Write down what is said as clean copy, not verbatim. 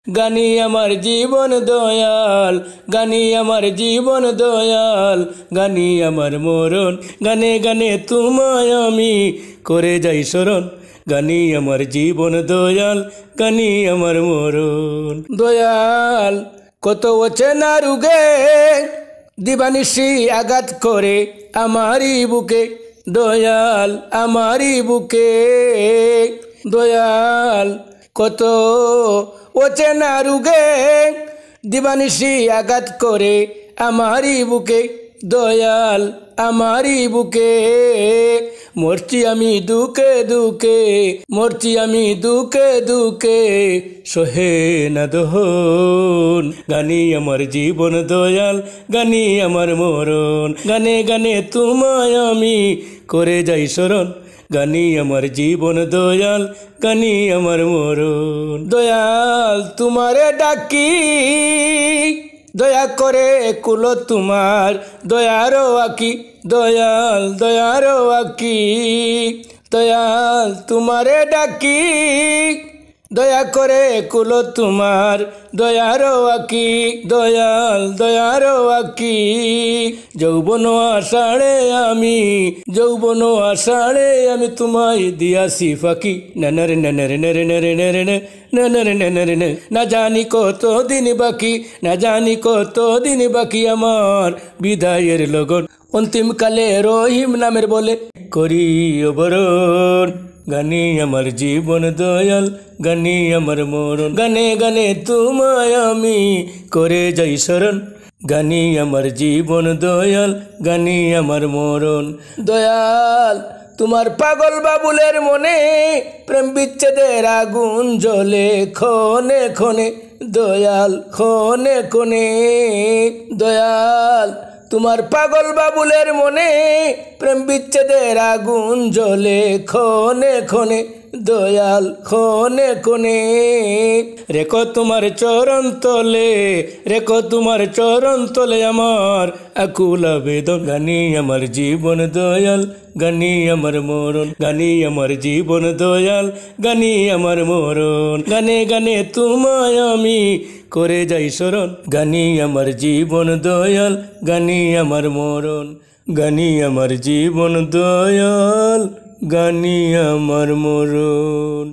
গানি আমার জীবন দয়াল, গানি আমার জীবন দয়াল, গানি আমার মরণ, গানে গানে তোমায় আমি করে যাই স্মরণ। গানি আমার জীবন দয়াল, গানি আমার মরণ। দয়াল কত অচেনা রোগে দিবানিশি আঘাত করে আমারই বুকে, দয়াল আমারই বুকে। দয়াল কত অচেনা রোগে দিবানিশি আঘাত করে আমারই বুকে, দয়াল আমারই বুকে। মরছি আমি দুঃখে দুঃখে, মরছি আমি দুঃখে দুঃখে, সহে না দহন। গানি আমার জীবন দয়াল, গানি আমার মরণ, গানে গানে তোমায় আমি করে যাই স্মরণ। গানি আমার জীবন দয়াল, গানি আমার মরণ। দয়াল তোমারে ডাকি, দয়া করে কুলো তোমার দয়ারো আকি, দয়াল দয়ারো আকি। দয়াল তোমারে ডাকি, দয়া করে কুলো তোমার দয়ারো আকি, দয়াল দয়ারো আকি। যৌবন আষাঢ়ে আমি, যৌবন আষাঢ়ে আমি তোমায় দিয়াছি ফাঁকি। নানারে নানারে নারে নারে নারে নানারে নানারে নে। না জানি কত দিন বাকি, না জানি কত দিন বাকি আমার বিদায়ের লগন। অন্তিমকালে রহিম নামের বলে করি অবরণ। গানি আমার জীবন দয়াল, গানি আমার মরণ, গানে গানে তোমায় আমি করে যাই স্মরণ। গানি আমার জীবন দয়াল, গানি আমার মরণ। দয়াল তোমার পাগল বাবুলের মনে প্রেম বিচ্ছেদের আগুন জ্বলে ক্ষণে ক্ষণে, দয়াল ক্ষণে ক্ষণে। দয়াল তোমার পাগল বাবুলের মনে প্রেম বিচ্ছেদের আগুন জ্বলে ক্ষণে ক্ষণে, দয়াল ক্ষণে ক্ষণে। রেখো তোমার চরণ তলে, রেখো তোমার চরণ তলে আমার আকুল আবেদন। গানি আমার জীবন দয়াল, গানি আমার মরণ, গানি আমার জীবন দয়াল, গানি আমার মরণ, গানে গানে তোমায় আমি করে যাই স্মরণ। গানি আমার জীবন দয়াল, গানি আমার মরণ, গানি আমার জীবন দয়াল, গানি আমার মরণ।